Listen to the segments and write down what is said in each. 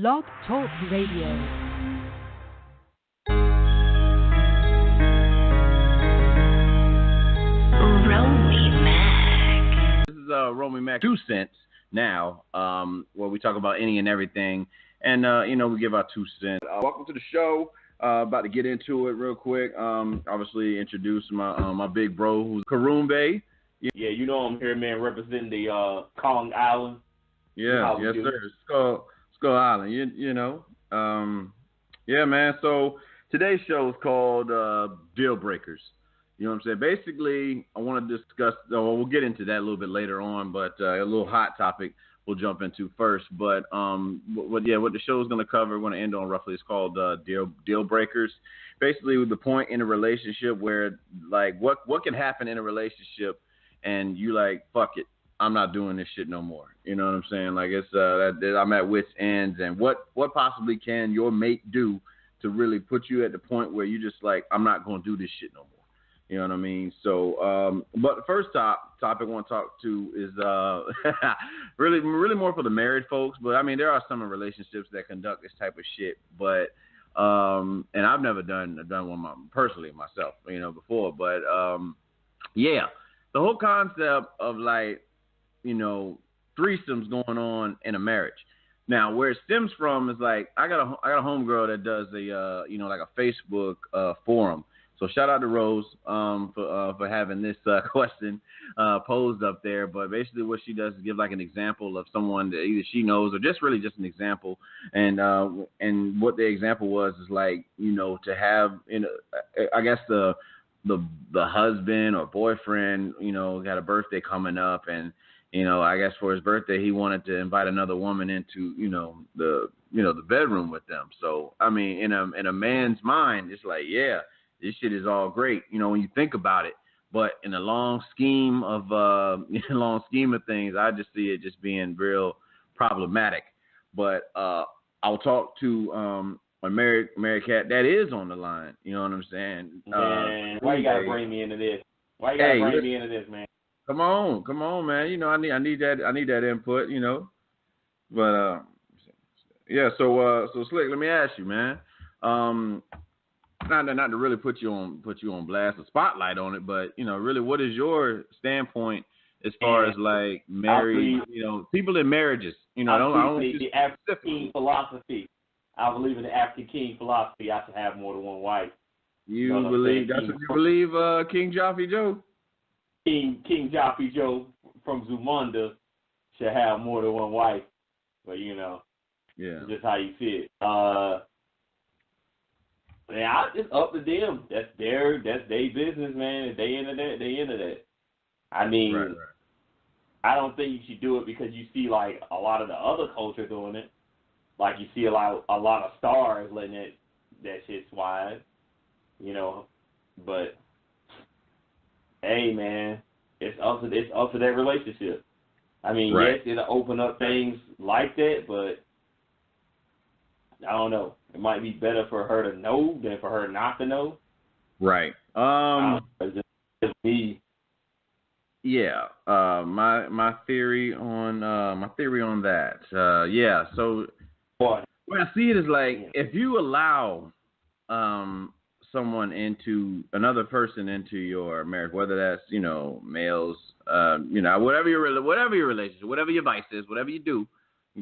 Blog Talk Radio. Romey Mak. This is Romey Mak 2 cents now, where we talk about any and everything, and we give our 2 cents. Welcome to the show. About to get into it real quick. Obviously introduce my big bro, who's Karumbe. Yeah, you know I'm here, man, representing the Kong Island. Yeah, yes, sir. Skull Island. Yeah, man. So today's show is called Dealbreakers. You know what I'm saying? Basically, I want to discuss. We'll get into that a little bit later on, but a little hot topic we'll jump into first. But what the show is going to cover, we're going to end on roughly. It's called Dealbreakers. Basically, the point in a relationship where, like, what can happen in a relationship, and you like, fuck it, I'm not doing this shit no more. You know what I'm saying? Like, it's I'm at wit's ends, and what possibly can your mate do to really put you at the point where you just like, I'm not going to do this shit no more. You know what I mean? So, but the first topic I want to talk to is really more for the married folks. But I mean, there are some relationships that conduct this type of shit. But and I've never done one personally myself, before. But yeah, the whole concept of like, threesomes going on in a marriage. Now, where it stems from is like I got a homegirl that does like a Facebook forum. So shout out to Rose for having this question posed up there. But basically what she does is give like an example of someone that either she knows or just an example. And what the example was is like, to have, I guess the husband or boyfriend, got a birthday coming up, and I guess for his birthday he wanted to invite another woman into the bedroom with them. So I mean, in a man's mind, it's like, yeah, this shit is all great, when you think about it. But in the long scheme of things, I just see it just being real problematic. But I'll talk to a married cat that is on the line. You know what I'm saying? Man, why you gotta bring me into this? Why you gotta bring me into this, man? Come on, man. I need that input. But yeah. So Slick, let me ask you, man. Not to really put you on blast or spotlight on it, but really, what is your standpoint as far as like married, people in marriages? I don't the African King philosophy. I believe in the African King philosophy. I should have more than one wife. You believe that's what you believe, King Jaffe Joe? King Jaffe Joe from Zumunda should have more than one wife, but yeah, it's just how you see it. Yeah, it's up to them. That's their business, man. If they into that, they into that. I mean, right. I don't think you should do it because you see like a lot of the other culture doing it. Like you see a lot of stars letting that shit slide, But hey, man, it's up to that relationship. I mean, right. Yes, it'll open up things like that, but I don't know. It might be better for her to know than for her not to know. Right. Just me. Yeah. My theory on that. Yeah. So what I see it is like if you allow another person into your marriage, whether that's males, whatever your relationship, whatever your vice is, whatever you do.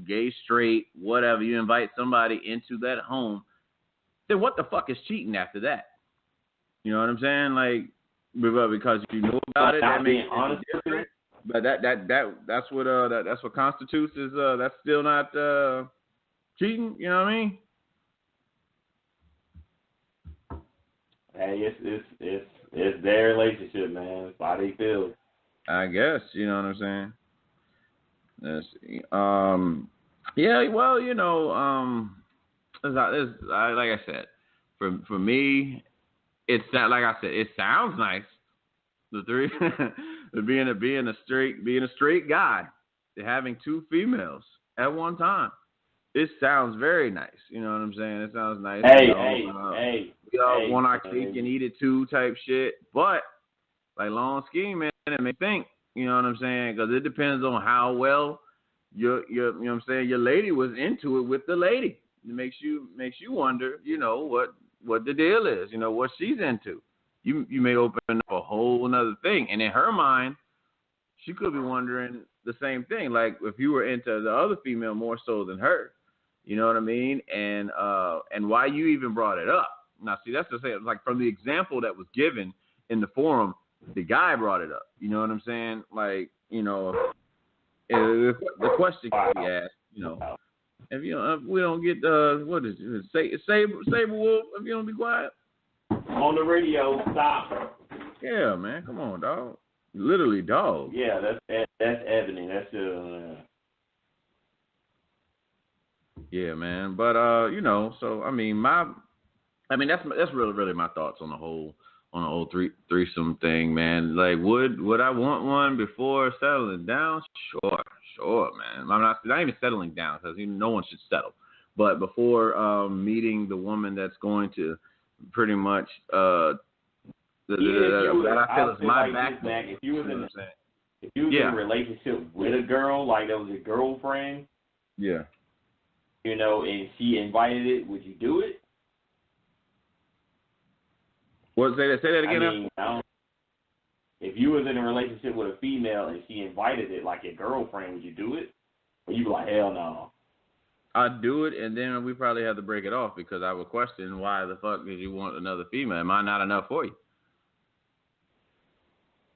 Gay, straight, whatever, you invite somebody into that home, then what the fuck is cheating after that? You know what I'm saying? Like, because you know about it, that makes it different. But that's what constitutes is that's still not cheating. You know what I mean? Hey, it's their relationship, man. It's how they feel. I guess you know what I'm saying. Let's see. Yeah, well, like I said, for me, it's not like I said. It sounds nice. being a straight guy, having two females at one time. It sounds very nice. You know what I'm saying? It sounds nice. Hey. We all want our cake and eat it too, type shit. But like long scheme, man, it may think. You know what I'm saying? Because it depends on how well you know what I'm saying, your lady was into it with the lady. It makes you wonder, you know, what the deal is, you know, what she's into. You may open up a whole another thing, and in her mind, she could be wondering the same thing. Like if you were into the other female more so than her, you know what I mean? And why you even brought it up. Now, see, that's the thing. Like from the example that was given in the forum, the guy brought it up. You know what I'm saying? Like, you know, the question can be asked. You know, if you know, if we don't get what is it? Saber Wolf. If you don't be quiet. On the radio, stop. Yeah, man, come on, dog. Literally, dog. Yeah, that's Ebony. That's Yeah, man. But you know, so I mean, that's really my thoughts on the whole threesome thing, man. Like, would I want one before settling down? Sure, man. I'm not even settling down because no one should settle. But before meeting the woman that's going to pretty much that I feel is my backbone. If you was in a relationship with a girl, like that was your girlfriend, yeah, you know, and she invited it, would you do it? What, say that again? If you was in a relationship with a female and she invited it, like your girlfriend, would you do it? Or you be like, hell no? I'd do it, and then we probably have to break it off because I would question why the fuck did you want another female? Am I not enough for you?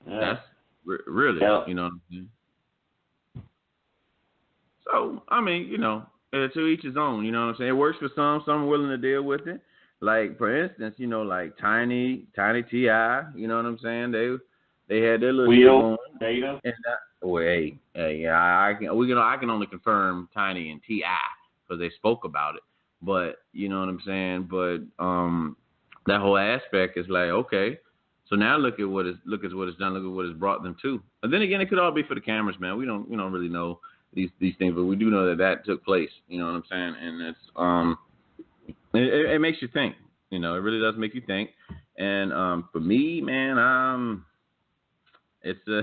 Yeah. That's really, you know what I'm saying? So, I mean, you know, to each his own, you know what I'm saying? It works for some are willing to deal with it. Like, for instance, you know, like Tiny T.I., you know what I'm saying? They had their little Wheel, Data. I can only confirm Tiny and T.I. because they spoke about it. But, you know what I'm saying? But that whole aspect is like, okay, so now look at what it's done, look at what it's brought them to. And then again, it could all be for the cameras, man. We don't really know these things, but we do know that took place. You know what I'm saying? And it's it makes you think. You know, it really does make you think. And for me, man, it's like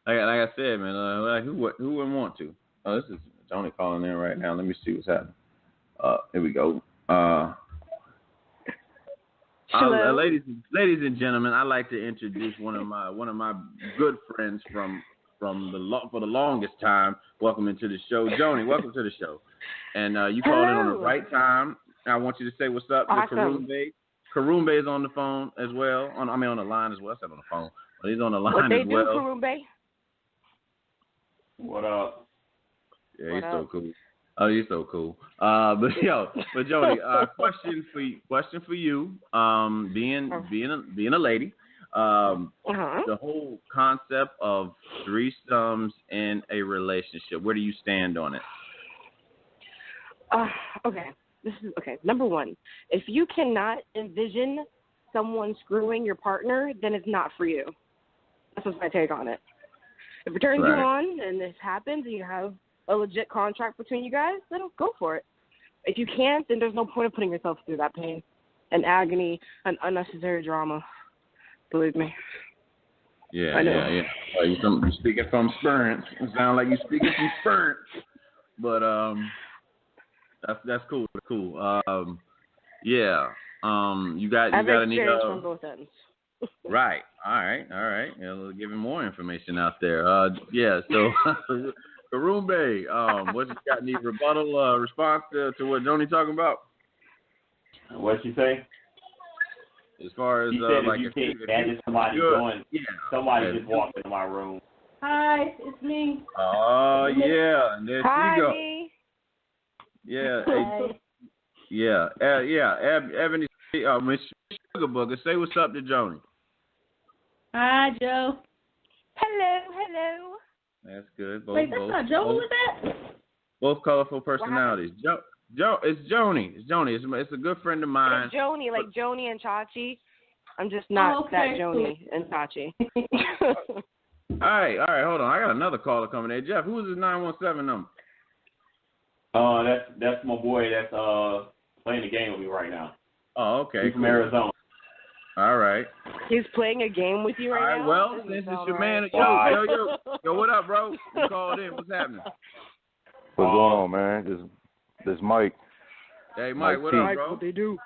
I said, man. Who wouldn't want to? Oh, this is Joni calling in right now. Let me see what's happening. Here we go. Ladies and gentlemen, I'd like to introduce one of my good friends for the longest time. Welcome into the show, Joni. Welcome to the show. And you called in on the right time. I want you to say what's up to Karumbe. Karumbe is on the phone as well. On the line as well. I said on the phone, but he's on the line as well. What they do, Karumbe? What up? Yeah, he's so cool. Oh, you're so cool. But Joni, question for you. Being a lady, the whole concept of threesomes in a relationship. Where do you stand on it? Okay. Number one, if you cannot envision someone screwing your partner, then it's not for you. That's what's my take on it. If it turns you on and this happens and you have a legit contract between you guys, then go for it. If you can't, then there's no point of putting yourself through that pain and agony and unnecessary drama. Believe me. Yeah, I know. Yeah. You're speaking from experience. It sounds like you're speaking from experience. But that's cool. Cool. You got any from both ends. Right. All right. We'll give him more information out there. So Karumbe, what you got? Any rebuttal response to what Joni talking about? What'd she say? As far as she said somebody just walked into my room. Hi, it's me. Oh yeah, and there she go. Me. Yeah. Hi. Ebony, Miss Sugar Booger, say what's up to Joni. Hi, Joe. Hello. That's good. Wait, that's not Joe. Who was that? Both colorful personalities. It's Joni. It's a good friend of mine. It's Joni, like Joni and Chachi. I'm just not that Joni and Chachi. All right. Hold on. I got another caller coming in. Jeff, who is his 917 number? That's my boy that's playing the game with me right now. Oh, okay. He's from Arizona. All right. He's playing a game with you right now? All right, well, since it's your man. Yo, what up, bro? You called in. What's happening? What's going on, man? This Mike. Hey, Mike, what up, bro? What they do?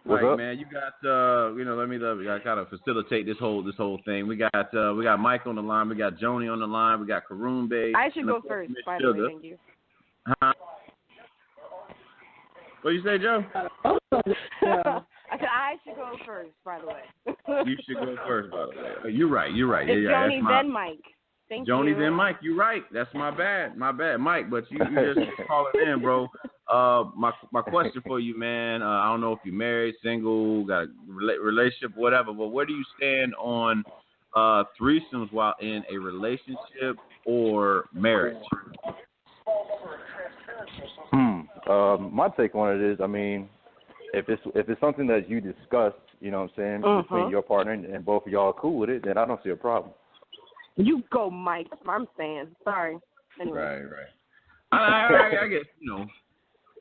What's Mike, up? man, you got let me kind of facilitate this whole thing. We got Mike on the line, we got Joni on the line, we got Karumbe. I should go first, by the way, thank you. Huh? What you say, Joe? I said I should go first, by the way. You should go first, by the way. You're right. It's Yeah, Joni, then Mike. Thank you. Joni, then Mike. You're right. That's my bad, Mike. But you just calling in, bro. My question for you, man. I don't know if you're married, single, got a relationship, whatever. But where do you stand on threesomes while in a relationship or marriage? My take on it is, I mean, if it's something that you discuss, you know what I'm saying, between your partner and both of y'all are cool with it, then I don't see a problem. You go, Mike. That's what I'm saying. Sorry. Anyway. Right. I guess,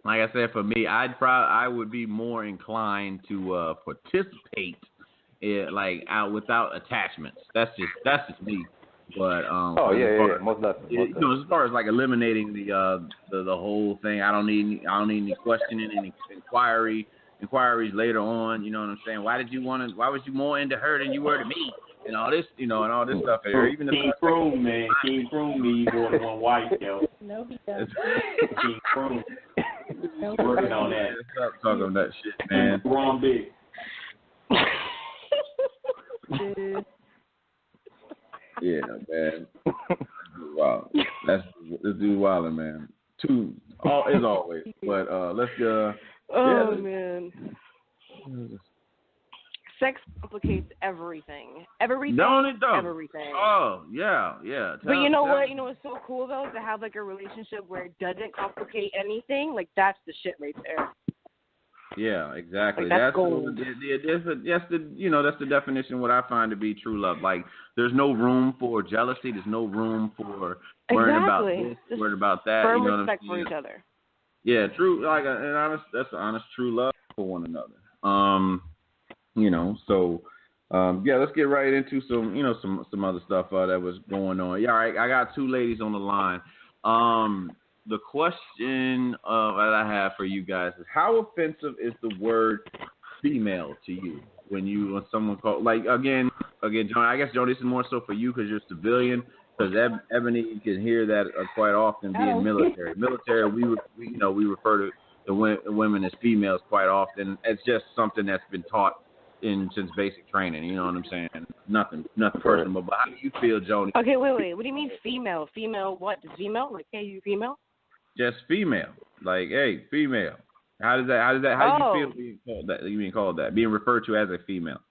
like I said, for me, I would be more inclined to participate out without attachments. That's just me. But most definitely. As far as like eliminating the whole thing, I don't need any questioning, any inquiries later on. You know what I'm saying? Why was you more into her than you were to me? And all this, and all this stuff. Even King Prune, man. King Prune needs more than one wife, yo. No, he doesn't. King Prune. Working on that. Stop talking that shit, man. Wrong big. Yeah, man. Wow. This dude wilding, man. As always. But let's go. Oh, man. Sex complicates everything. Don't it, though? Everything. Oh, yeah. But you know what? You know what's so cool, though? To have, like, a relationship where it doesn't complicate anything. Like, that's the shit right there. Yeah, exactly. Like, that's gold. That's the definition of what I find to be true love. Like, there's no room for jealousy. There's no room for worrying about this, worrying about that. Firm respect for each other. Yeah, true. Like that's honest, true love for one another. Let's get right into some other stuff that was going on. Yeah, all right. I got two ladies on the line. The question that I have for you guys is, how offensive is the word female to you when someone calls, like, again, John, I guess, Joni, this is more so for you because you're a civilian, because Ebony can hear that quite often being military. Military, we refer to the women as females quite often. It's just something that's been taught since basic training. You know what I'm saying? Nothing personal. But how do you feel, Joni? Okay, wait. What do you mean female? Female what? Female? Like, hey, you female? Just female. Like, hey, female. How do you feel being called that? You being called that? Being referred to as a female?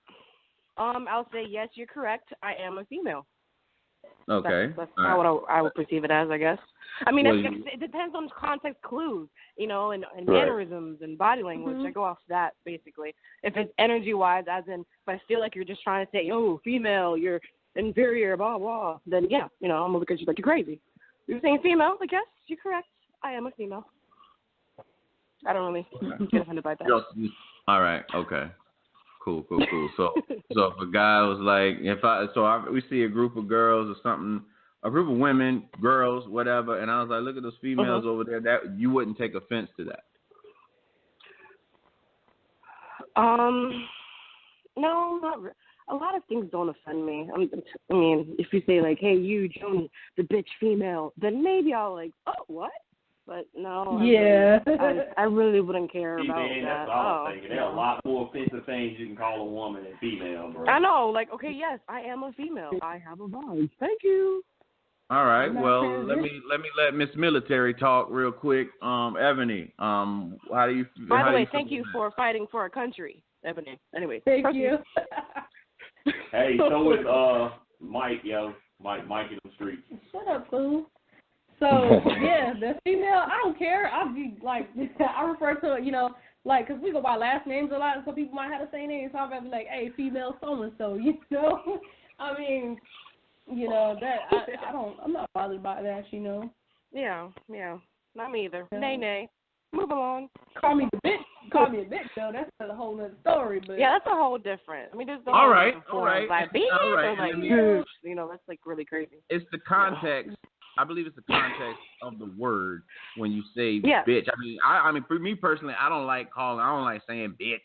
I'll say yes, you're correct. I am a female. Okay. That's how I would perceive it as, I guess. I mean, it depends on context clues, and mannerisms and body language. I go off that, basically. If it's energy-wise, as in, if I feel like you're just trying to say, oh, female, you're inferior, blah, blah, then, yeah, I'm going to look at you like you're crazy. You're saying female, I guess, you're correct. I am a female. I don't really get offended by that. All right, okay. Cool. So if a guy was like, we see a group of girls or something, a group of women, girls, whatever, and I was like, look at those females over there. That you wouldn't take offense to that. No, not really. A lot of things don't offend me. I mean, if you say like, hey, you, Joni, the bitch female, then maybe I'll like, oh, what? But no, yeah, I really wouldn't care about that. That's all I'm thinking. There are a lot more offensive things you can call a woman than female, bro. I know. Like, okay, yes, I am a female. I have a vibe. Thank you. All right. Well, let me Miss Military talk real quick. Ebony, how do you? By the way, thank you for fighting for our country, Ebony. Anyway, thank you. Hey, so is Mike, yo. Mike in the streets. Shut up, fool. So, yeah, the female, I don't care. I'll be like, I refer to it, like, because we go by last names a lot, and some people might have the same name, so I'll be like, hey, female so-and-so, I mean, I'm not bothered by that, Yeah, not me either. Nay. Move along. Call me the bitch. call me a bitch though. That's a whole other story. But yeah, that's a whole different. I mean, there's the all whole right, different all right, forms, like bitch all right. or like bitch. You know, that's like really crazy. It's the context. I believe it's the context of the word when you say Yeah. bitch. I mean, for me personally, I don't like saying bitch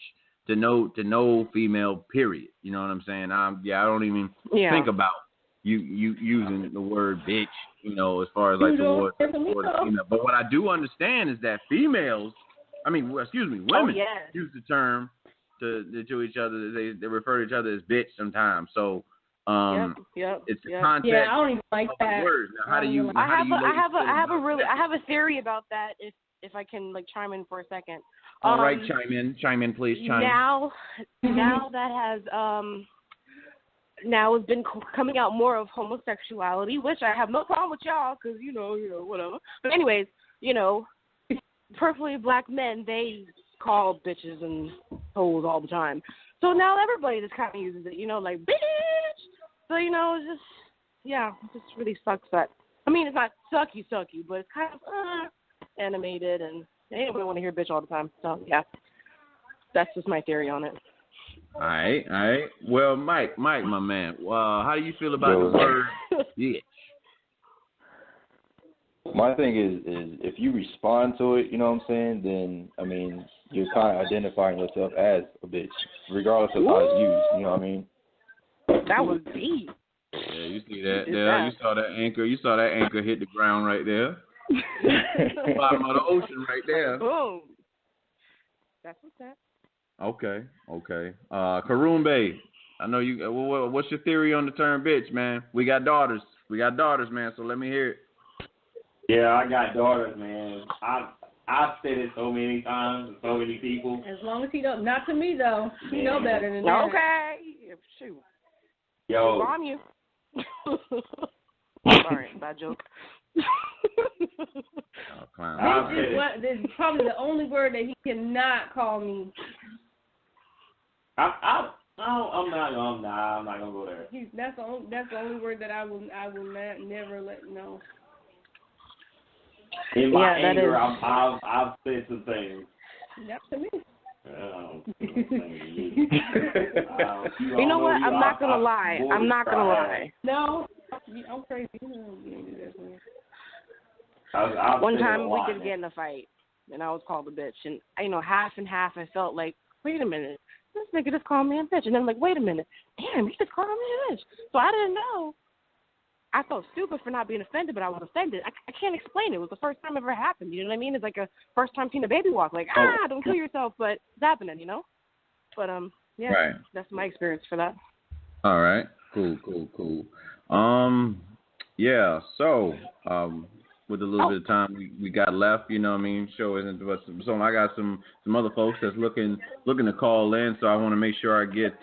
to no female. Period. You know what I'm saying? I don't even think about you using the word bitch. You know, as far as like towards female. But what I do understand is that women use the term to each other. They refer to each other as bitch sometimes. So. It's the context. Yeah, I don't even like that. Now, how do you? I have a theory about that. If I can like chime in for a second. All right, chime in, please. Now that has now has been coming out more of homosexuality, which I have no problem with y'all, because you know whatever. But anyways, perfectly black men, they call bitches and hoes all the time. So now everybody just kind of uses it, like bitch. So, it's just, it just really sucks that. I mean, it's not sucky, but it's kind of animated, and anybody want to hear bitch all the time. So, yeah, that's just my theory on it. All right. Well, Mike, my man, how do you feel about the word bitch? My thing is if you respond to it, you know what I'm saying, then, I mean, you're kind of identifying yourself as a bitch, regardless of how it's used, you know what I mean? That was deep. Yeah, you see that there. You saw that anchor. You saw that anchor hit the ground right there. Bottom of the ocean right there. Boom. That's what's that. Okay. Karumbe, I know you. What's your theory on the term bitch, man? We got daughters, man. So let me hear it. Yeah, I got daughters, man. I've said it so many times to so many people. As long as he don't, not to me though. He know better than that. Okay. Shoot. Yo. On you. Sorry, bad joke. This is probably the only word that he cannot call me. I'm not gonna go there. That's the only word that I will never let know. In my anger, I've said some things. That's to me. You know what? I'm not gonna lie. No, I'm crazy. One time we did get in a fight, and I was called a bitch, and half and half. I felt like, wait a minute, this nigga just called me a bitch, and then I'm like, wait a minute, damn, he just called me a bitch. So I didn't know. I felt stupid for not being offended, but I was offended. I can't explain it. It was the first time it ever happened. You know what I mean? It's like a first time seeing a baby walk. Like, don't kill yourself, but it's happening, But, right. That's my experience for that. All right. Cool. Yeah, so, with a little bit of time we got left, show isn't but so I got some other folks that's looking to call in, so I want to make sure I get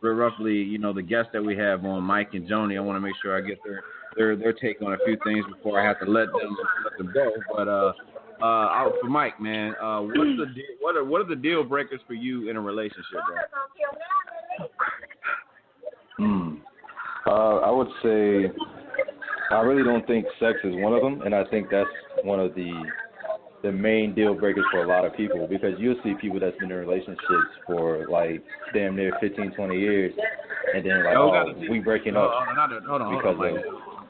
roughly, the guests that we have on, Mike and Joni. I want to make sure I get their take on a few things before I have to let them go. But for Mike, man, what are the deal breakers for you in a relationship, bro? I would say I really don't think sex is one of them, and I think that's one of the main deal breakers for a lot of people, because you'll see people that's been in relationships for like damn near 15, 20 years, and then like, we breaking up. Hold on, Mike.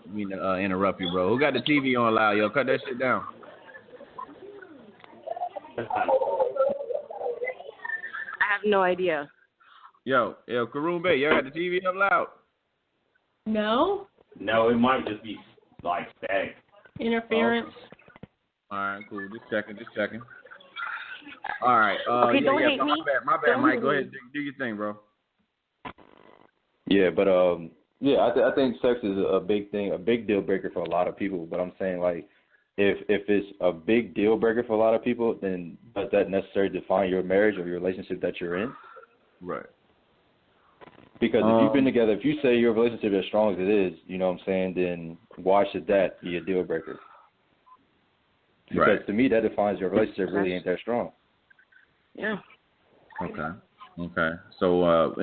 I mean to interrupt you, bro. Who got the TV on loud? Yo, cut that shit down. I have no idea. Yo, Karumbe, y'all got the TV up loud? No, it might just be like static. Interference. All right, cool. Just checking. All right. Okay, don't hate me. My bad, Mike. Go ahead, do your thing, bro. Yeah, but I think sex is a big thing, a big deal breaker for a lot of people. But I'm saying, like, if it's a big deal breaker for a lot of people, then does that necessarily define your marriage or your relationship that you're in? Right. Because if you've been together, if you say your relationship is as strong as it is, you know what I'm saying, then why should that be a deal breaker? Because to me, that defines your relationship really ain't that strong. Yeah. Okay. So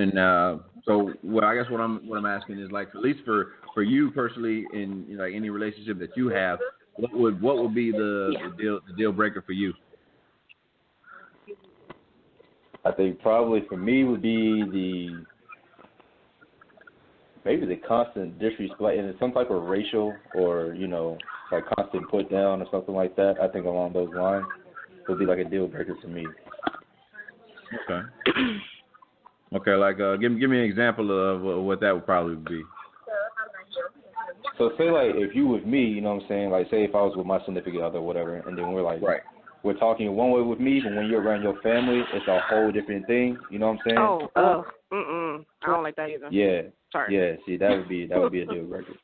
so I guess what I'm asking is, like, at least for you personally, in like any relationship that you have, what would be the deal breaker for you? I think probably for me would be maybe the constant disrespect and some type of racial or, like constant put down or something like that. I think along those lines would be like a deal breaker for me. Okay. Okay, like give me an example of what that would probably be. So say like if you with me, you know what I'm saying? Like say if I was with my significant other or whatever, and then we're like, right. We're talking one way with me, but when you're around your family, it's a whole different thing. You know what I'm saying? I don't like that either. Yeah. Sorry. Yeah. See, that would be a deal breaker.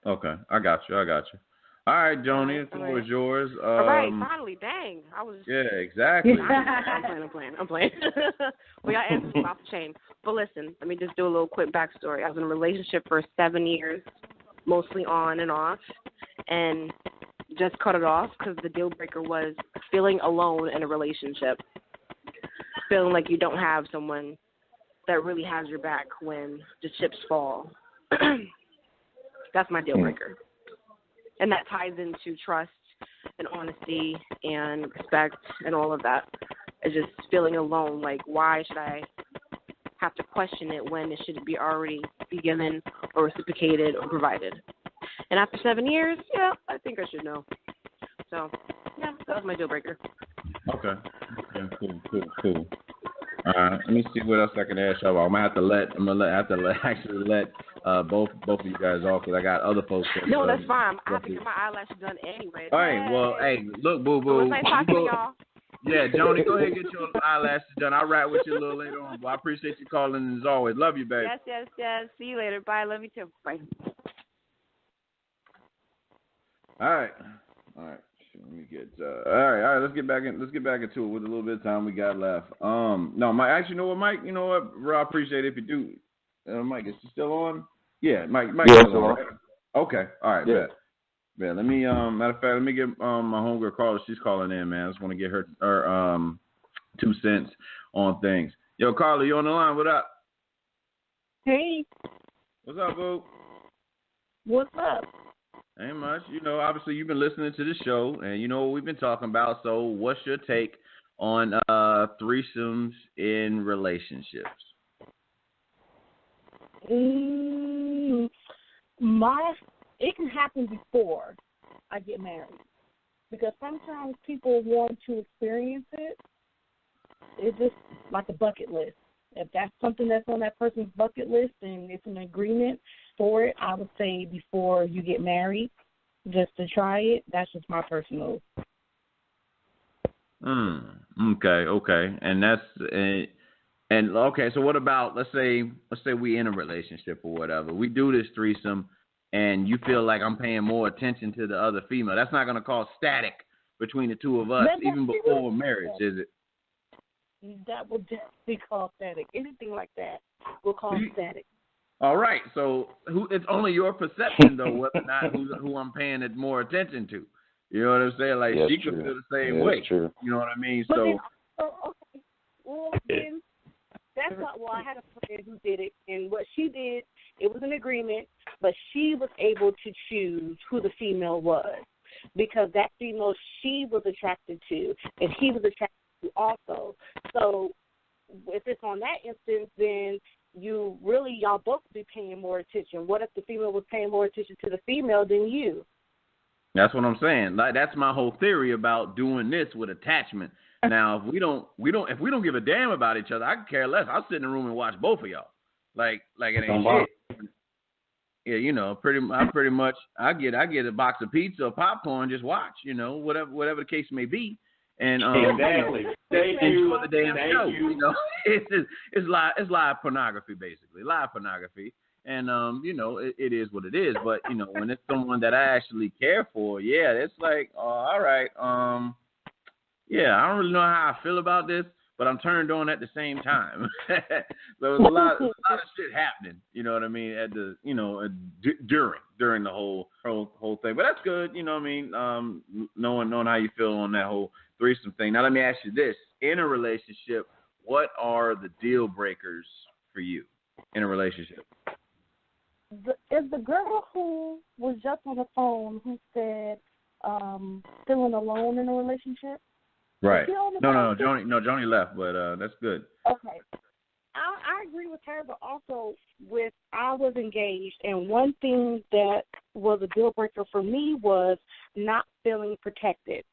Okay, I got you. All right, Joni, the floor is yours. All right, finally, dang, I was. Yeah, exactly. I'm playing. We got answers off the chain. But listen, let me just do a little quick backstory. I was in a relationship for 7 years, mostly on and off, and just cut it off because the deal breaker was feeling alone in a relationship, feeling like you don't have someone that really has your back when the chips fall. That's my deal breaker. And that ties into trust and honesty and respect and all of that. It's just feeling alone, like why should I have to question it when it should be already be given or reciprocated or provided. And after 7 years, yeah, I think I should know. So, yeah, that was my deal breaker. Okay. Cool. All right, let me see what else I can ask y'all. I'm gonna have to let both of you guys off because I got other folks. No, that's fine. I have to get my eyelashes done anyway. All right. Well, hey, look, boo boo. It was nice talking to y'all. Yeah, Joni, go ahead and get your eyelashes done. I'll ride with you a little later on. But I appreciate you calling as always. Love you, baby. Yes. See you later. Bye. Love you too. Bye. All right. Let me get. All right. Let's get back into it with a little bit of time we got left. No, Mike. Actually, you know what, Mike? You know what? I appreciate it if you do. Mike, is she still on? Yeah, Mike. Yeah, still on. Right? Okay. All right. Yeah. Bet. Let me. Matter of fact, let me get my homegirl Carla. She's calling in, man. I just want to get her 2 cents on things. Yo, Carla, you on the line? What up? Hey. What's up, boo? What's up? Ain't much. Obviously you've been listening to the show, and you know what we've been talking about. So what's your take on threesomes in relationships? It can happen before I get married. Because sometimes people want to experience it. It's just like a bucket list. If that's something that's on that person's bucket list and it's an agreement for it, I would say before you get married, just to try it. That's just my personal. Okay. And okay. So what about let's say we in a relationship or whatever. We do this threesome, and you feel like I'm paying more attention to the other female. That's not going to cause static between the two of us, even before marriage, is it? That will definitely cause static. Anything like that will cause static. All right. So it's only your perception, though, whether or not who I'm paying it more attention to. You know what I'm saying? Like, she could feel the same way. True. You know what I mean? But so. then, okay. Well, then, that's not, I had a friend who did it, and what she did, it was an agreement, but she was able to choose who the female was because that female she was attracted to, and he was attracted to also. So if it's on that instance, then y'all both be paying more attention. What if the female was paying more attention to the female than you? That's what I'm saying. Like, that's my whole theory about doing this with attachment. Now, if we don't give a damn about each other, I could care less. I'll sit in the room and watch both of y'all. Like it ain't shit. Yeah, pretty much. I get a box of pizza or popcorn, just watch. Whatever the case may be. And exactly. Enjoy the damn show. It's live pornography, basically. Live pornography. And it is what it is. But when it's someone that I actually care for, yeah, it's like, all right, yeah, I don't really know how I feel about this, but I'm turned on at the same time. So there's a lot of shit happening. You know what I mean? At the during the whole thing. But that's good. You know what I mean? Knowing how you feel on that whole threesome thing. Now let me ask you this: in a relationship, what are the deal breakers for you in a relationship? Is the girl who was just on the phone who said feeling alone in a relationship? Right. No, Joni left, but that's good. Okay. I agree with her, but also I was engaged, and one thing that was a deal breaker for me was not feeling protected,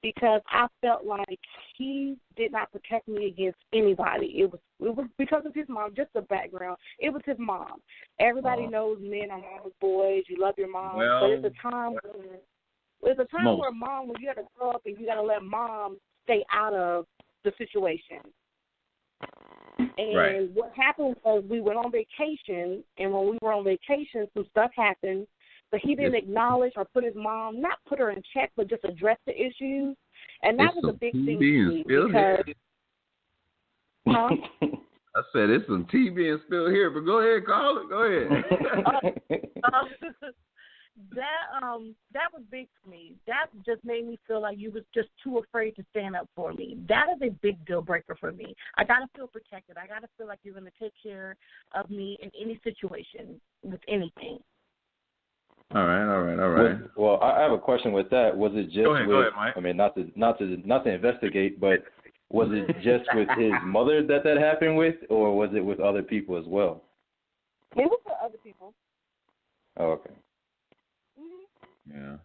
because I felt like he did not protect me against anybody. It was because of his mom. Just the background. It was his mom. Everybody knows men are mama's boys. You love your mom, but it's a time where mom, when you got to grow up and you got to let mom stay out of the situation. And what happened was we went on vacation, and when we were on vacation, some stuff happened, but he didn't acknowledge or not put her in check, but just address the issues. And that was a big thing for me because... I said, it's some tea being spilled here, but go ahead, Carla. Go ahead. That was big for me. That just made me feel like you was just too afraid to stand up for me. That is a big deal breaker for me. I got to feel protected. I got to feel like you're going to take care of me in any situation with anything. All right. Well, I have a question with that. Was it just go ahead, Mike. I mean, not to investigate, but was it just with his mother that happened with, or was it with other people as well? It was with other people. Oh, okay. Yeah.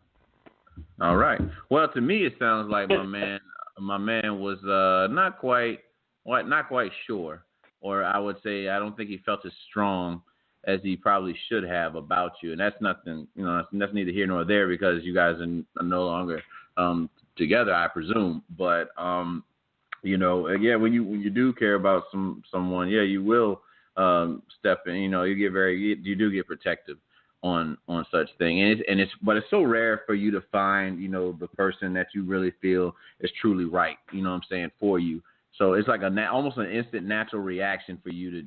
All right. Well, to me, it sounds like my man was not quite sure, or I would say I don't think he felt as strong as he probably should have about you, and that's nothing. That's neither here nor there because you guys are no longer together, I presume. But when you do care about someone, you will step in. You do get protective on such thing, but it's so rare for you to find the person that you really feel is truly right, for you. So it's like almost an instant natural reaction for you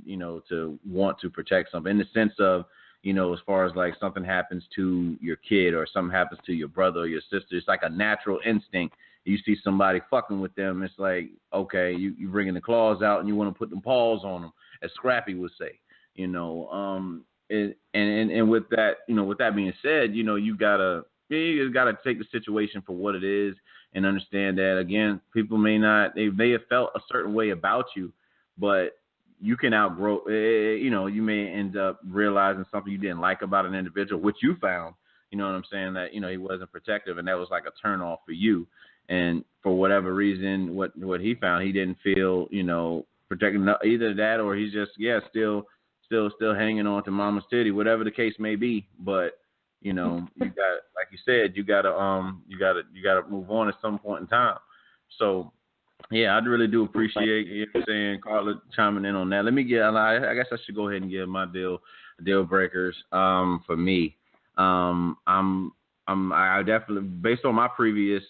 to want to protect something, in the sense of as far as like something happens to your kid or something happens to your brother or your sister. It's like a natural instinct. You see somebody fucking with them, it's like, okay, you bringing the claws out and you want to put them paws on them, as Scrappy would say. And with that, with that being said, you gotta take the situation for what it is and understand that, again, people may have felt a certain way about you, but you can outgrow. You may end up realizing something you didn't like about an individual, which you found. You know what I'm saying? That he wasn't protective, and that was like a turn off for you. And for whatever reason, what he found, he didn't feel protecting either that, or he's just still hanging on to mama's titty, whatever the case may be. But you got, like you said, you gotta move on at some point in time. So yeah, I really do appreciate Carla chiming in on that. I guess I should go ahead and give my deal breakers. For me, I definitely, based on my previous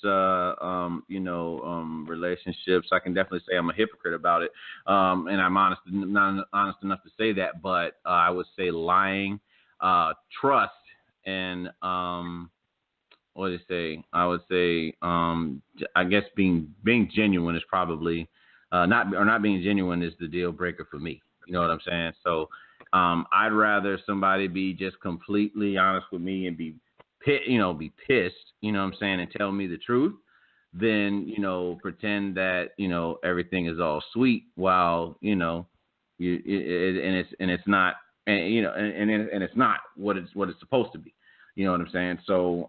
relationships, I can definitely say I'm a hypocrite about it. And I'm not honest enough to say that, but I would say lying, trust, and what did I say? I would say I guess being genuine is probably not being genuine is the deal breaker for me. You know what I'm saying? So I'd rather somebody be just completely honest with me and be pissed, you know what I'm saying, and tell me the truth, than, pretend that, everything is all sweet while, it's not, and it's not what it's supposed to be. You know what I'm saying? So,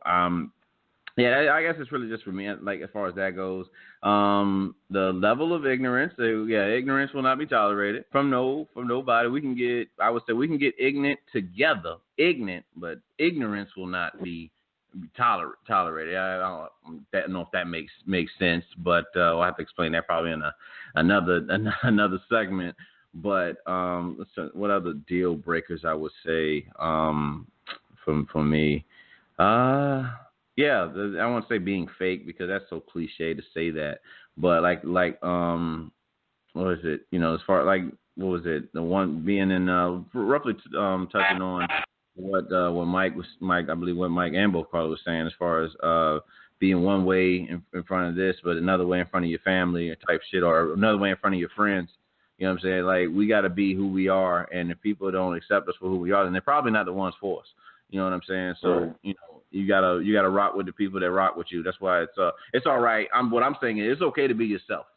yeah, I guess it's really just for me, like, as far as that goes. The level of ignorance, ignorance will not be tolerated from nobody. I would say we can get ignorant together, but ignorance will not be tolerated. I don't know if that makes sense, but I'll have to explain that probably in another segment. But what other deal breakers I would say for me? Yeah, I won't say being fake because that's so cliche to say that. But like what is it? As far like what was it? The one being in roughly touching on what Mike, I believe what Mike and both Carla was saying, as far as being one way in front of this, but another way in front of your family or type shit, or another way in front of your friends. You know what I'm saying? Like, we got to be who we are, and if people don't accept us for who we are, then they're probably not the ones for us. You know what I'm saying? So, you gotta rock with the people that rock with you. That's why it's all right. What I'm saying is it's okay to be yourself.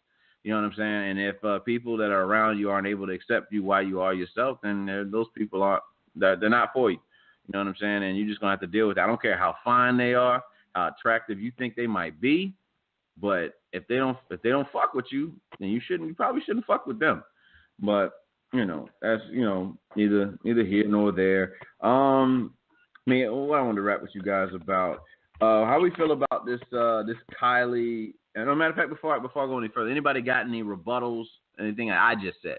You know what I'm saying? And if people that are around you aren't able to accept you while you are yourself, then those people they're not for you. You know what I'm saying? And you're just gonna have to deal with it. I don't care how fine they are, how attractive you think they might be, but if they don't fuck with you, then you probably shouldn't fuck with them. But that's neither here nor there. What I wanted to rap with you guys about how we feel about this Kylie. And no matter of fact, before I go any further, anybody got any rebuttals? Anything I just said,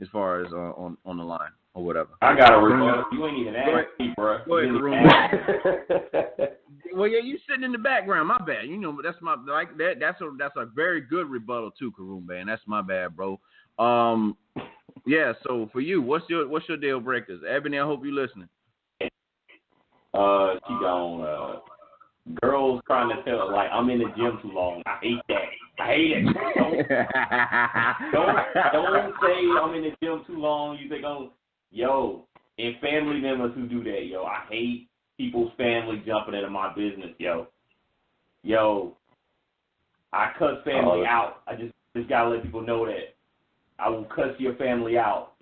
as far as on the line or whatever? I got a rebuttal. You ain't even asked me, bro. Go ahead, Well, yeah, you sitting in the background. My bad. But that's my that's a very good rebuttal too, Karumbe, and that's my bad, bro. Yeah. So for you, what's your deal breakers? Ebony, I hope you listening. She gone. Girls trying to tell like I'm in the gym too long. I hate that. Don't say I'm in the gym too long. You think and family members who do that, I hate people's family jumping into my business, I cuss family out. I just gotta let people know that I will cuss your family out.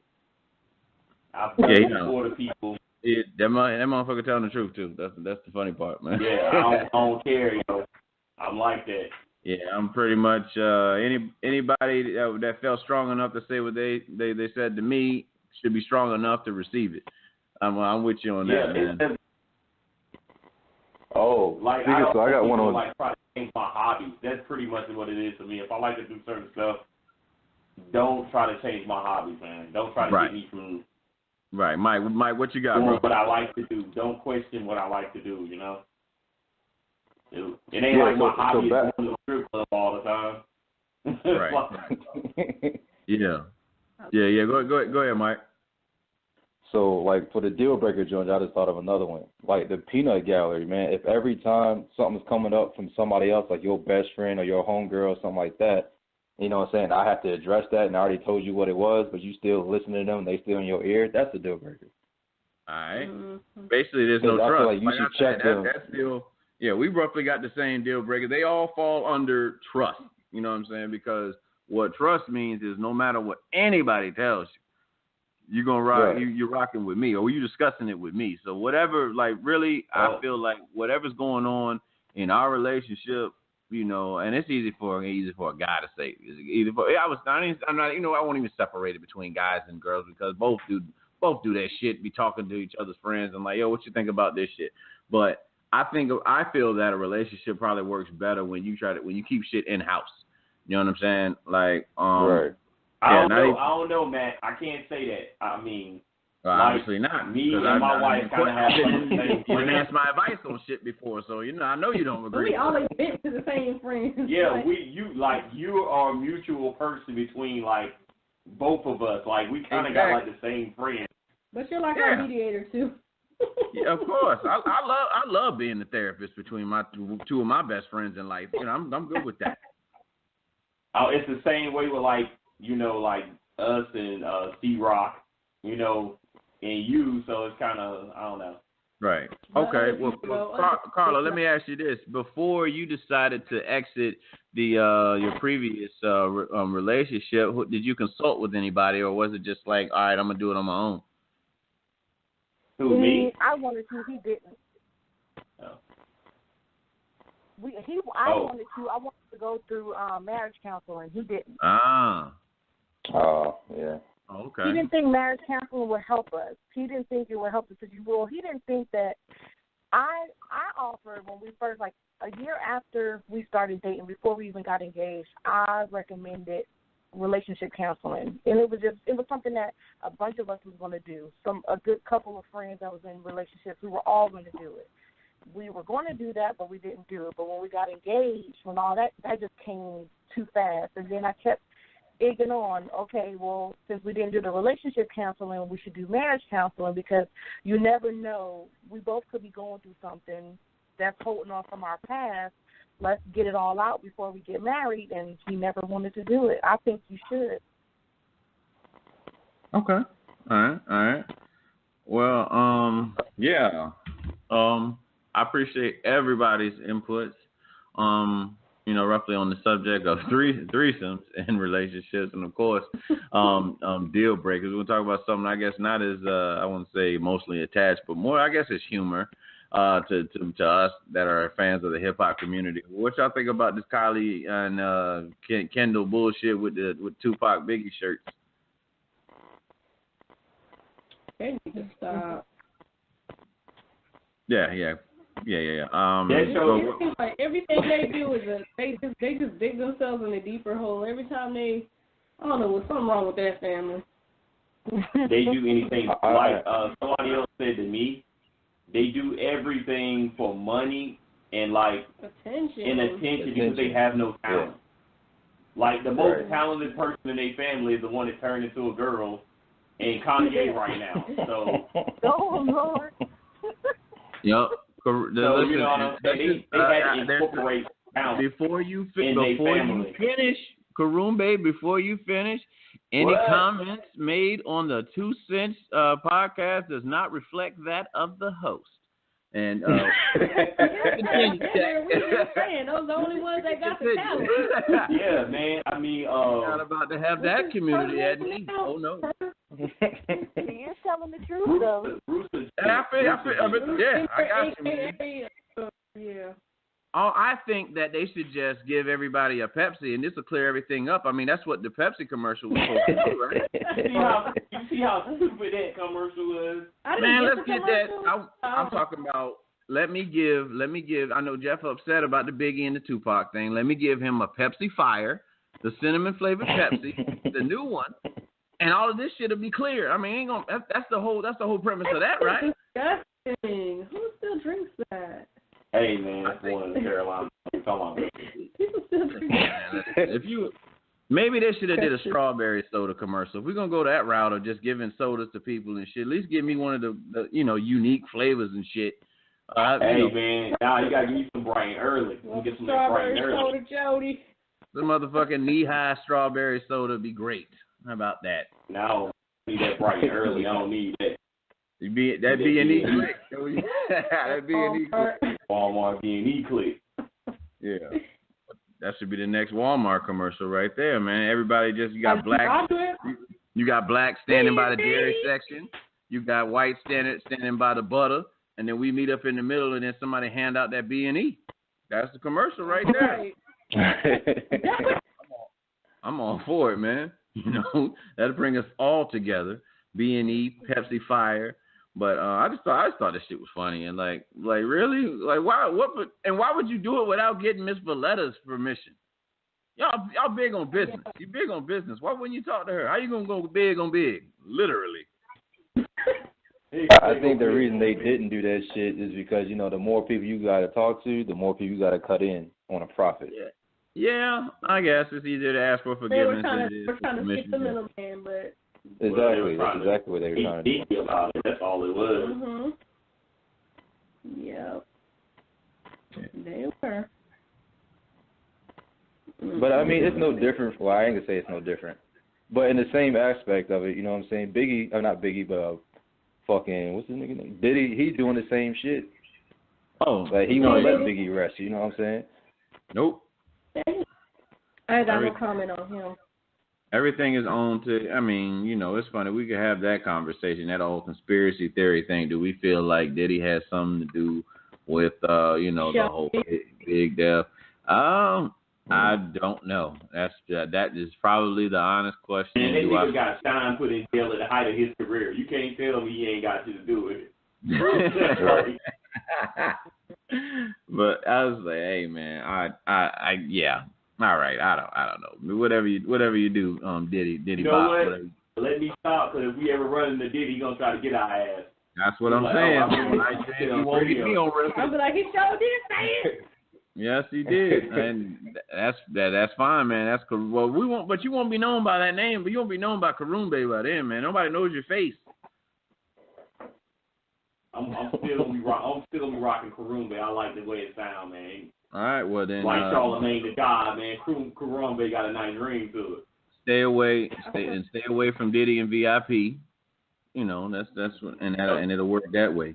I've done it before to people. Yeah, that motherfucker telling the truth too. That's the funny part, man. Yeah, I don't care, I'm like that. Yeah, I'm pretty much anybody that felt strong enough to say what they said to me should be strong enough to receive it. I'm with you on that, man. Like I got one on. Like try to change my hobbies. That's pretty much what it is for me. If I like to do certain stuff, don't try to change my hobbies, man. Don't try to get me from. Right, Mike, what you got, doing bro? What I like to do. Don't question what I like to do, It ain't like my hobby is going to the strip club all the time. Right. Yeah. Go ahead, Mike. So, like, for the deal breaker joint, I just thought of another one. Like the peanut gallery, man. If every time something's coming up from somebody else, like your best friend or your homegirl or something like that, you know what I'm saying, I have to address that, and I already told you what it was, but you still listen to them, and they still in your ear, that's a deal breaker. All right. Mm-hmm. Basically, there's no trust. I feel like you should check them. That's still, we roughly got the same deal breaker. They all fall under trust, you know what I'm saying? Because what trust means is no matter what anybody tells you, you're going to rock, you're rocking with me, or you're discussing it with me. So whatever, like, really, I feel like whatever's going on in our relationship, and it's easy for a guy to say. I won't even separate it between guys and girls because both do that shit, be talking to each other's friends and like, what you think about this shit? But I feel that a relationship probably works better when you keep shit in house. You know what I'm saying? Like, right. I don't know, Matt. I can't say that. I mean, obviously not. Me and my wife kind of have some same friends. You asked my advice on shit before, so I know you don't agree. We always been to the same friends. Yeah, you are a mutual person between like both of us. Like we kind of got like the same friends. But you're like our mediator too. Yeah, of course. I love being the therapist between my two of my best friends in life. I'm good with that. Oh, it's the same way with like us and C-Rock, and you, so it's kind of, I don't know. Right. Okay. Well, Carla, let me ask you this: before you decided to exit your previous relationship, did you consult with anybody, or was it just like, all right, I'm gonna do it on my own? Who, me? I wanted to. He didn't. Oh. I wanted to go through marriage counseling. He didn't. Oh, yeah. Okay. He didn't think marriage counseling would help us. He didn't think it would help us. Well, he didn't think that. I offered when we first, like a year after we started dating, before we even got engaged, I recommended relationship counseling, and it was something that a bunch of us was going to do. A good couple of friends that was in relationships, we were all going to do it. We were going to do that, but we didn't do it. But when we got engaged and all that just came too fast. And then I kept egging on, okay, well, since we didn't do the relationship counseling, we should do marriage counseling because you never know. We both could be going through something that's holding on from our past. Let's get it all out before we get married. And he never wanted to do it. I think you should. Okay. All right. Well, yeah. I appreciate everybody's inputs. Roughly on the subject of threesomes and relationships, and of course, deal breakers. We'll talk about something I guess not as I wouldn't say emotionally attached, but more I guess it's humor to us that are fans of the hip hop community. What y'all think about this Kylie and Kendall bullshit with Tupac Biggie shirts? They need to stop. Yeah. It seems like everything they do is they just dig themselves in a deeper hole. Every time I don't know, what's something wrong with that family. They do anything like somebody else said to me. They do everything for money and like attention because they have no talent. Yeah. Like the most talented person in their family is the one that turned into a girl, and Kanye right now. So. Oh Lord. Yep. So, you know what I'm saying? They had to incorporate talent before you finish, Karumbe, before you finish, any comments made on the 2 Cents podcast does not reflect that of the host. And we just saying those are the only ones that got the talent. Yeah, man. I mean, not about to have that community at me. Oh no. You're telling the truth though. I got you, man. Yeah. I think that they should just give everybody a Pepsi, and this will clear everything up. I mean, that's what the Pepsi commercial was supposed to do, right? You see how stupid that commercial was? Man, let's get that. I'm talking about. Let me give. I know Jeff upset about the Biggie and the Tupac thing. Let me give him a Pepsi Fire, the cinnamon flavored Pepsi, the new one, and all of this shit will be clear. I mean, that's the whole premise of that, right? Disgusting. Who still drinks that? Hey man, that's one in the Carolina. Come on. People still drink that. Maybe they should have did a strawberry soda commercial. If we're gonna go that route of just giving sodas to people and shit, at least give me one of the unique flavors and shit. Man, now you gotta give me some bright and early. Get some strawberry bright and early. soda, Jody. The motherfucking knee-high strawberry soda would be great. How about that? No, I need that bright and early. I don't need that. That'd be an E-click. That'd be an E-click. Walmart B&E click. Yeah. That should be the next Walmart commercial right there, man. Everybody you got black. You got black standing by the dairy section. You got white standing by the butter. And then we meet up in the middle, and then somebody hand out that B&E. That's the commercial right there. I'm all for it, man. That'll bring us all together. B&E, Pepsi Fire. But I just thought this shit was funny, and like really, like why would you do it without getting Miss Valletta's permission? Y'all big on business. You big on business. Why wouldn't you talk to her? How you gonna go big on big? Literally. I think the reason they didn't do that shit is because the more people you gotta talk to, the more people you gotta cut in on a profit. Yeah, I guess it's easier to ask for forgiveness than it is we're trying to skip the permission. middleman, but. Exactly. That's exactly what they were trying to do. About it. That's all it was. Mhm. Yep. They were. But I mean, it's no different. Well, I ain't gonna say it's no different. But in the same aspect of it, you know what I'm saying? Biggie, or not Biggie, but fucking what's his nigga name? Diddy. He's doing the same shit. Oh, like he won't let Biggie rest. You know what I'm saying? Nope. I got no comment on him. Everything is on to, I mean, it's funny. We could have that conversation, that whole conspiracy theory thing. Do we feel like Diddy has something to do with, the whole big death? I don't know. That is probably the honest question. And that nigga got Stein put in jail at the height of his career. You can't tell me he ain't got shit to do with it. But I was like, hey man, yeah. All right, I don't know. Whatever you do, Diddy you know Bob. What? Whatever. Let me stop, because if we ever run into Diddy, he gonna try to get our ass. That's what I'm saying. He won't get me on record. I'll be like, he sure did say it. Yes, he did, and that's fine, man. That's cool. Well, but you won't be known by that name, but you won't be known by Karumbe by then, man. Nobody knows your face. I'm still gonna be rocking Karumbe. I like the way it sounds, man. All right, well then. Like Charlamagne the God, man. Karumbe got a nice ring to it. Stay away from Diddy and VIP. That's what, and it'll work that way.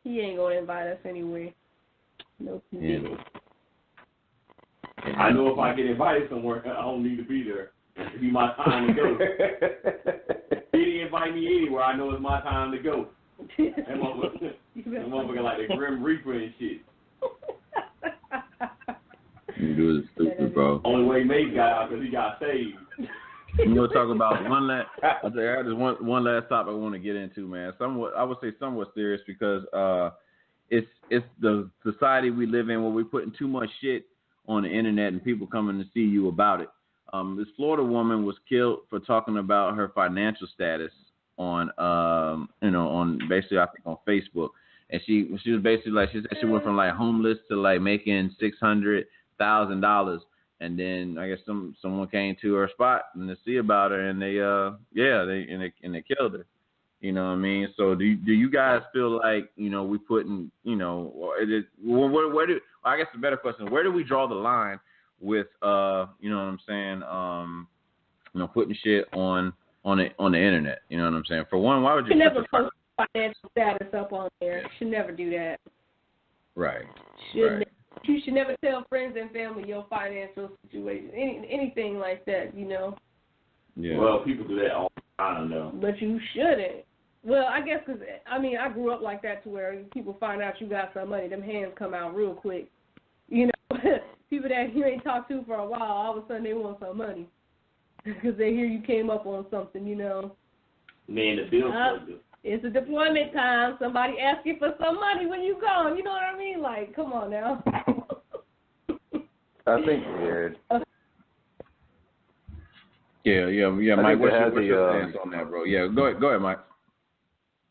He ain't gonna invite us anyway. No, he didn't. I know if I get invited somewhere, I don't need to be there. It'll be my time to go. He didn't invite me anywhere. I know it's my time to go. That motherfucker like the Grim Reaper and shit. You do it stupid, bro. Only way Mate got out because he got saved. You want to talk about one last? I got just one last topic I want to get into, man. I would say somewhat serious because it's the society we live in where we're putting too much shit on the internet and people coming to see you about it. This Florida woman was killed for talking about her financial status on on basically I think on Facebook, and she was basically like she said she went from like homeless to like making $600,000. And then I guess someone came to her spot and to see about her, and they killed her. You know what I mean? So do you guys feel like we putting I guess the better question is, where do we draw the line with you know what I'm saying, putting shit on the internet? You know what I'm saying? For one, why would you never post financial status up on there? Should never do that. Right. You should never tell friends and family your financial situation, anything like that, Yeah. Well, people do that all the time, though. But you shouldn't. Well, I guess because, I grew up like that to where people find out you got some money, them hands come out real quick. People that you ain't talked to for a while, all of a sudden they want some money because they hear you came up on something, Man, the bill collector. It's a deployment time. Somebody asks you for some money when you gone. You know what I mean? Like, come on now. I think, yeah. Mike, what's your stance on that, bro? Yeah, go ahead, Mike.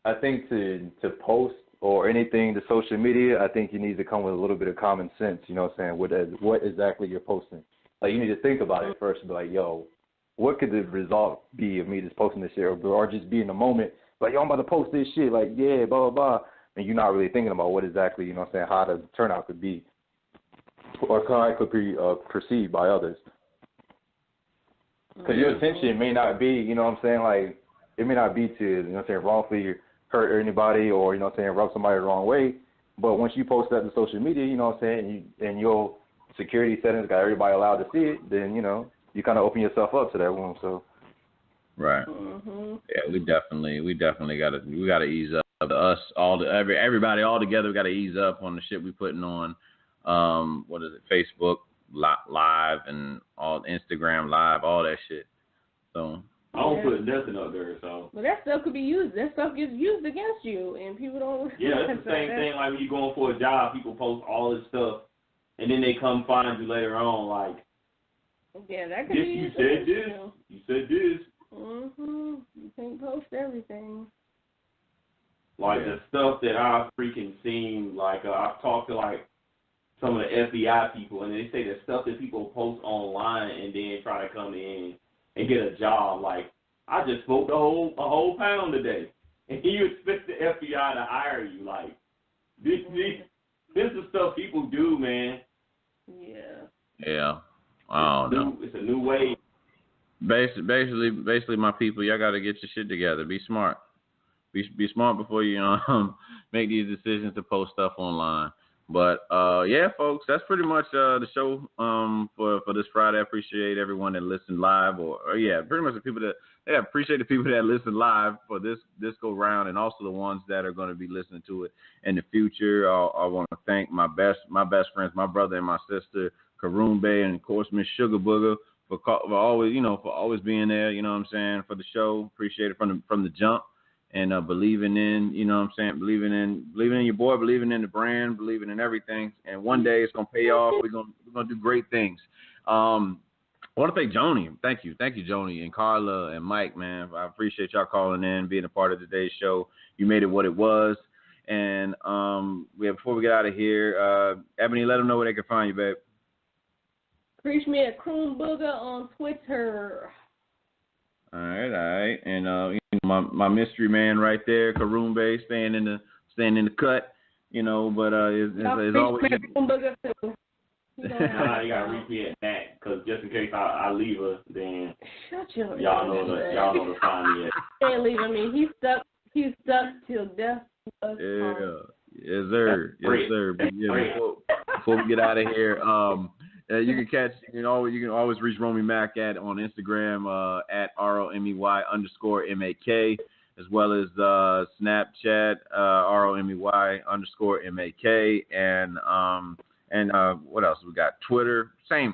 I think to post or anything to social media, I think you need to come with a little bit of common sense. You know what I'm saying? What exactly you're posting? Like, you need to think about it first and be like, yo, what could the result be of me just posting this shit, or just be in the moment? Like, yo, I'm about to post this shit, like, yeah, blah, blah, blah. And you're not really thinking about what exactly, you know what I'm saying, how the turnout could be or how it could be perceived by others. Because your intention may not be, you know what I'm saying, like, it may not be to, you know what I'm saying, wrongfully hurt anybody or, you know what I'm saying, rub somebody the wrong way. But once you post that to social media, you know what I'm saying, and your security settings got everybody allowed to see it, then, you kind of open yourself up to that one, so. Right. Mm-hmm. Yeah, we definitely gotta ease up. Everybody all together, we gotta ease up on the shit we putting on. What is it? Facebook Live and all Instagram Live, all that shit. So I don't put nothing up there. So. But that stuff could be used. That stuff gets used against you, and people don't. Yeah, it's the same thing. Like when you're going for a job, people post all this stuff, and then they come find you later on, like. Yeah, that could be. You said this. You said this. You can't post everything. Like the stuff that I've freaking seen, like I've talked to like some of the FBI people, and they say the stuff that people post online and then try to come in and get a job. Like I just smoked a whole pound today, and you expect the FBI to hire you? Like this is stuff people do, man. Yeah. Yeah. I don't know. It's a new way. Basically, my people, y'all got to get your shit together. Be smart. Be smart before you make these decisions to post stuff online. But yeah, folks, that's pretty much the show for this Friday. I appreciate everyone that listened live, pretty much the people that appreciate the people that listen live for this go round, and also the ones that are going to be listening to it in the future. I want to thank my best friends, my brother and my sister, Karumbe, and of course Miss Sugar Booger for always being there. You know what I'm saying, for the show. Appreciate it from the jump. And believing in, you know what I'm saying, believing in your boy, believing in the brand, believing in everything. And one day it's gonna pay off. We're gonna do great things. I want to thank Joni. Thank you, Joni and Carla and Mike, man. I appreciate y'all calling in, being a part of today's show. You made it what it was. And before we get out of here, Ebony, let them know where they can find you, babe. Reach me at Croon Booger on Twitter. All right. And my mystery man right there, Karumbe, staying in the cut, but it's always. You gotta reach me at that, because just in case I leave her, then y'all know to find me at. Can't leave me. He's stuck till death. Yes, sir. Yes, sir. But yeah, before we get out of here, you can always reach Romey Mak on Instagram at ROMEY_MAK, as well as Snapchat ROMEY_MAK, and what else we got? Twitter, same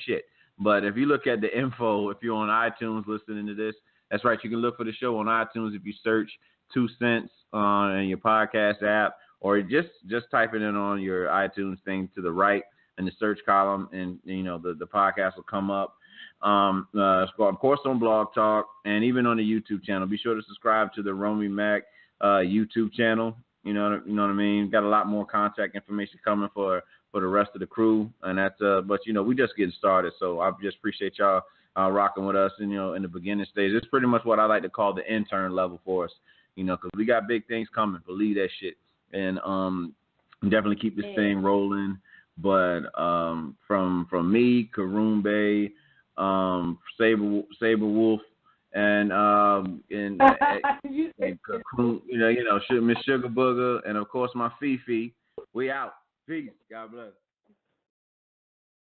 shit. But if you look at the info, if you're on iTunes listening to this, that's right. You can look for the show on iTunes if you search 2 Cents in your podcast app, or just type it in on your iTunes thing to the right in the search column, and the podcast will come up. Of course on Blog Talk and even on the YouTube channel. Be sure to subscribe to the Romey Mak YouTube channel. You know what I mean? Got a lot more contact information coming for the rest of the crew, and that's but we just getting started. So I just appreciate y'all rocking with us, in the beginning stage. It's pretty much what I like to call the intern level for us, because we got big things coming. Believe that shit, and definitely keep this thing rolling. But from me, Karumbe, Saber Wolf, and Miss Sugar Booger, and of course my Fifi. We out. Peace. God bless.